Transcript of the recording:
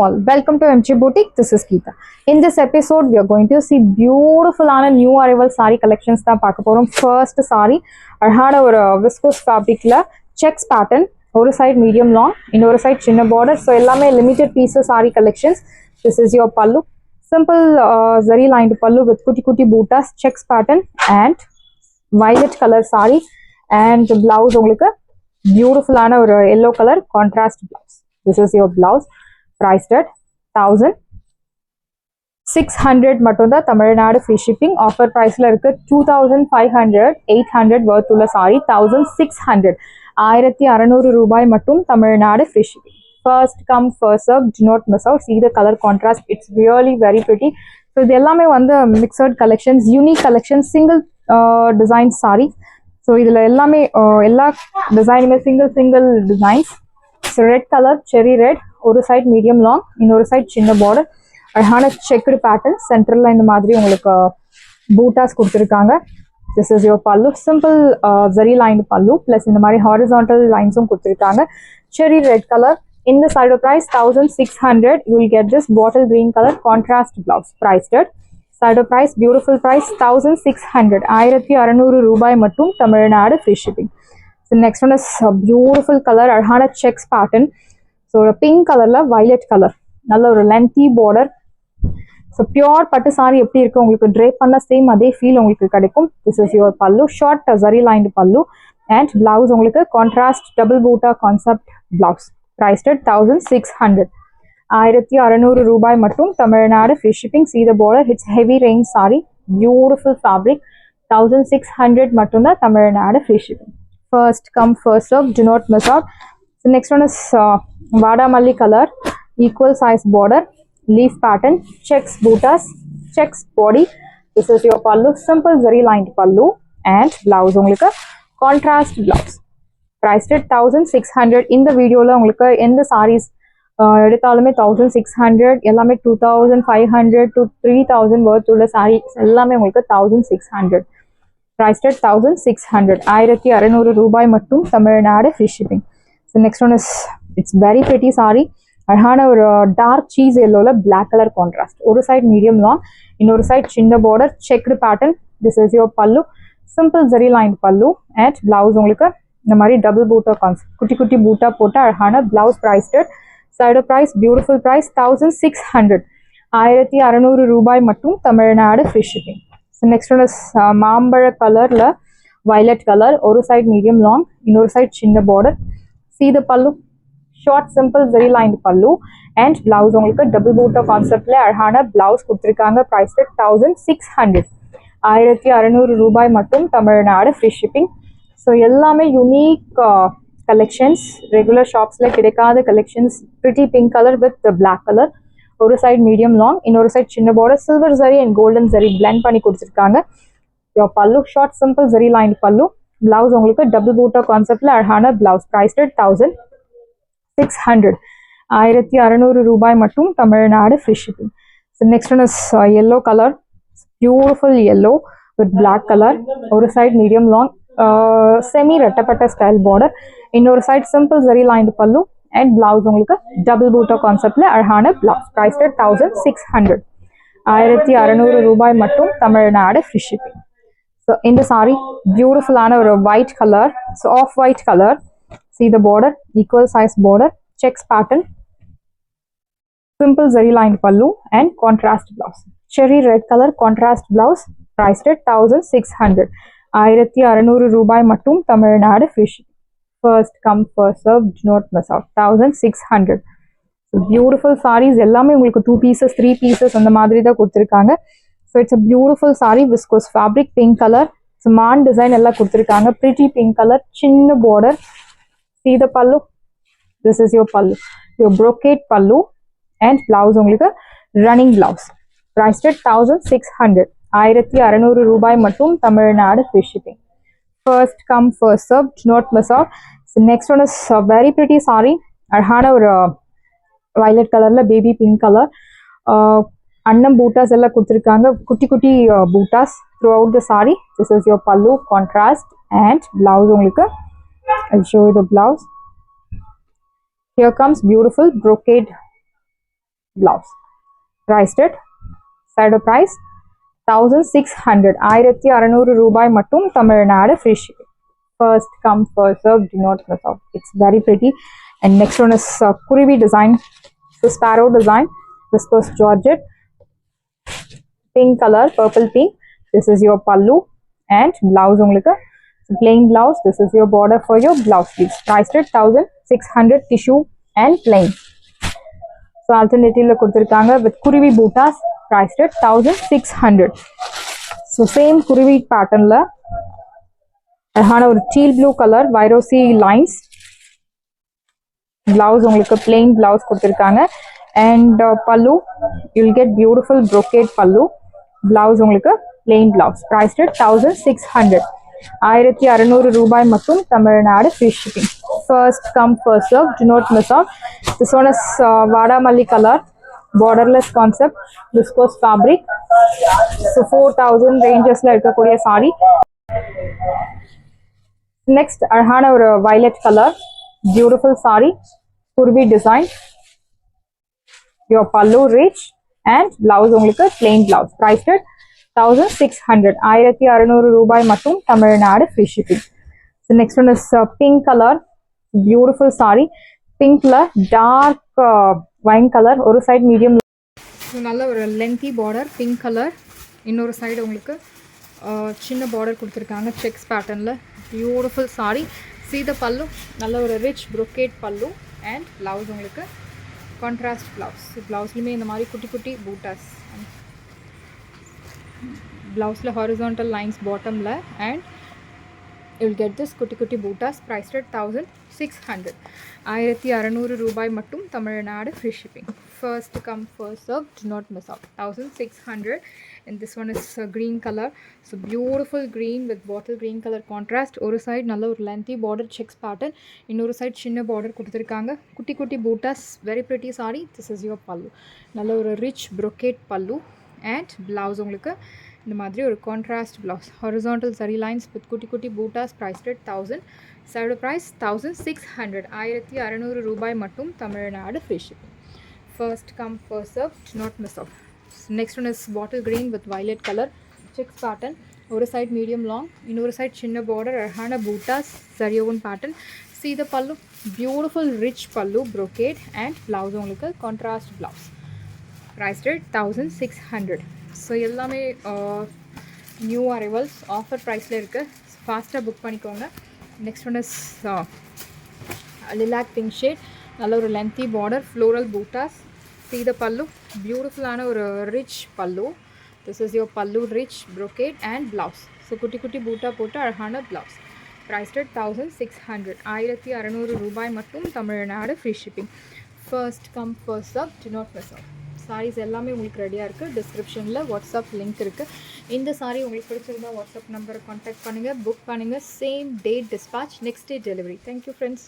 all, welcome to MG Boutique. This is Geeta. In this episode, we are going to see beautiful new arrival saree collections. First saree, I had a viscose fabric checks pattern. One side medium long, another side chinna border. So, ellame limited pieces saree collections. This is your pallu. Simple zari lined pallu with kuti kuti bootas, checks pattern and violet color saree. And the blouse beautiful yellow color contrast blouse. This is your blouse. Priced at 1,600 matunda Tamil Nadu free shipping. Offer price la irukku 2,500 800 worth ulla saree 1,600 1600 ரூபாய் மட்டும் Tamil Nadu free shipping. First come first serve, do not miss out. See the color contrast, it's really very pretty. So இது எல்லாமே வந்து mixed collections, unique collections, single design saree. So இதுல எல்லாமே எல்லா டிசைனுமே single designs. So red color, cherry red, ஒரு side medium long, இன்னொரு side சின்ன border. அழகான checked pattern, central இந்த மாதிரி உங்களுக்கு bootas கொடுத்திருக்காங்க. This is your pallu, simple zari lined pallu plus இந்த மாதிரி horizontal lines கொடுத்திருக்காங்க. Cherry red color. In the side of price 1,600, you will get this bottle green color contrast blouse. Priced at side of price, beautiful price 1,600 1600 ரூபாய் மட்டும் Tamil Nadu free shipping. So next one is a beautiful color, Arhana checks pattern. So a pink color la violet color. Nalla or lengthy border. So pure pattu saree eppadi irukku ungalku drape panna same adhe feel ungalku kadikum. This is your pallu, short zari lined pallu and blouse ungalku contrast double boota concept blouse. Priced at 1,600 1600 ரூபாய் மட்டும் Tamil Nadu free shipping. See the border, it's heavy range saree, beautiful fabric. 1,600 மட்டும் தான் Tamil Nadu free shipping. First come first serve, do not miss out. So next one is Vadamalli color, equal size border, leaf pattern, checks bootas, checks body. This is your pallu, simple zari lined pallu and blouse உங்களுக்கு contrast blouse. Priced at 1,600. இந்த வீடியோல உங்களுக்கு எந்த sarees எடுத்தாலுமே 1,600, எல்லாமே 2,500 to 3,000 worth உள்ள sarees எல்லாமே உங்களுக்கு 1,600. Priced at 1,600 1600 ரூபாய் மட்டும் Tamil Nadu free shipping. So next one is, it's very pretty saree. அழகான ஒரு dark cheese yellowல black color contrast. ஒரு side medium long, இன்னொரு side சின்ன border, checked pattern. This is your pallu, simple zari lined pallu and blouse உங்களுக்கு இந்த மாதிரி double boota concept, குட்டி குட்டி boota போட்ட அழகான blouse. Priced at side of price, beautiful price 1,600 1600 ரூபாய் மட்டும் Tamil Nadu free shipping. So next one is மாம்பழ கலர்ல violet color, ஒரு side medium long, இன்னொரு side சின்ன border. See the pallu, short simple zari lined pallu and blouse உங்களுக்கு double boota conceptல அழகான blouse கொடுத்திருக்காங்க. Priced at 1,600 1600 ரூபாய் மட்டும் Tamil Nadu free shipping. So எல்லாமே unique collections, regular shops கிடைக்காத collections. Pretty pink color with the black color, ஒரு side medium long, இன்னொரு side சின்ன border, silver zari and golden zari blend பண்ணி கொடுத்திருக்காங்க. Your pallu, short simple zari lined pallu, blouse உங்களுக்கு double boota conceptல அழகான blouse. Priced at 1,600 1600 ரூபாய் மட்டும் Tamil Nadu free shipping. So next one is yellow color, beautiful yellow with black color, ஒரு side medium long, semi rettapata style border, இன்னொரு side simple zari lined pallu and blouse உங்களுக்கு double boota conceptல அழகான blouse. Priced at 1,600 1600 ரூபாய் மட்டும் Tamil Nadu free shipping. So in the saree, beautiful ஒரு white color, so off white color. See the border, equal size border, checks pattern, simple zari lined pallu and contrast blouse. Cherry red color contrast blouse. Priced at 1,600 1600 ரூபாய் மட்டும் Tamil Nadu free shipping. First come first serve, do not miss out. 1,600. So beautiful sarees எல்லாமே உங்களுக்கு 2 pieces 3 pieces அந்த மாதிரி தான் கொடுத்திருக்காங்க. So it's a beautiful saree, viscose fabric, pink color. So man design எல்லாம் கொடுத்திருக்காங்க. Pretty pink color, சின்ன border. See the pallu, this is your pallu, your brocade pallu and blouse உங்களுக்கு running blouse. Priced at 1,600 1600 ரூபாய் மட்டும் Tamil Nadu free shipping. First come first serve, do not miss out. So next one is a very pretty saree, அழகான ஒரு violet colorல baby pink color, அன்னம் bootas எல்லாம் கொடுத்திருக்காங்க, குட்டி குட்டி bootas throughout the saree. This is your pallu, contrast and blouse உங்களுக்கு. I'll show you the blouse. Here comes beautiful brocade blouse. Priced at side price 1600 1600 ரூபாய் மட்டும் Tamil Nadu free shipping. First come first serve, do not miss out. It's very pretty. And next one is Kurivi design, the sparrow design. This was Georgette, pink color, purple pink. This is your pallu and blouse ungalku. So plain blouse. This is your border for your blouse piece. Priced at 1600 tissue and plain. So alternative la kuduthirukanga with Kurivi bootas. Priced at 1600. So same Kurivi pattern la அழகான ஒரு teal blue colour வைரோசி lines blouse உங்களுக்கு plain blouse கொடுத்துருக்காங்க and பல்லு you'll get beautiful brocade பல்லு blouse உங்களுக்கு plain blouse priced 1600 1600 ரூபாய் மட்டும் Tamil Nadu free shipping first come first serve do not miss on this one is வாடாமல்லி colour borderless concept viscose fabric so 4000 rangesல இருக்கக்கூடிய சாரி next அழகான ஒரு violet color beautiful saree kurvi design your pallu rich and blouse உங்களுக்கு plain blouse priced at 1600 1600 ரூபாய் மட்டும் Tamil Nadu free shipping. So next one is pink color beautiful saree pinkல dark wine color ஒரு side medium நல்ல ஒரு lengthy border pink color இன்னொரு side உங்களுக்கு சின்ன border கொடுத்திருக்காங்க checks patternல beautiful saree see the pallu நல்ல ஒரு rich brocade pallu and blouse உங்களுக்கு contrast blouse blouseலயே இந்த மாதிரி குட்டி குட்டி bootas blouseல horizontal lines bottomல and you will get this kutti kutti bootas priced at 1600 1600 ரூபாய் மட்டும் Tamil Nadu free shipping first come first serve do not miss out 1600 and this one is green color so beautiful green with bottle green color contrast ஒரு side நல்ல ஒரு lengthy border checks pattern இன்னொரு side சின்ன border கொடுத்திருக்காங்க குட்டி குட்டி bootas very pretty saree this is your pallu நல்ல ஒரு rich brocade pallu and blouse உங்களுக்கு இந்த மாதிரி ஒரு contrast blouse horizontal zari lines with குட்டி குட்டி bootas priced at 1000 side price 1600 1600 ரூபாய் மட்டும் Tamil Nadu free shipping first come first serve do not miss out next one is bottle green with violet color checks pattern ஒரு side medium long இன்னொரு side சின்ன border அழகான bootas zari woven pattern see the pallu beautiful rich pallu brocade and blouse உங்களுக்கு contrast blouse priced at 1600 so எல்லாமே new arrivals offer ப்ரைஸில் இருக்குது ஃபாஸ்ட்டாக book பண்ணிக்கோங்க next one is lilac pink shade நல்ல ஒரு lengthy border floral buttas see the pallu பியூட்டிஃபுல்லான ஒரு ரிச் பல்லு திஸ் இஸ் யோர் பல்லு rich brocade and blouse so குட்டி குட்டி பூட்டா போட்டு அழகான blouse priced at 1600 1600 ரூபாய் மட்டும் Tamil Nadu free shipping first come first serve do not miss out saris எல்லாமே உங்களுக்கு ரெடியாக இருக்குது டிஸ்கிரிப்ஷனில் வாட்ஸ்அப் லிங்க் இருக்குது இந்த சாரீ உங்களுக்கு பிடிச்சிருந்தா வாட்ஸ்அப் நம்பரை கான்டாக்ட் பண்ணுங்கள் புக் பண்ணுங்கள் same date dispatch next day delivery thank you friends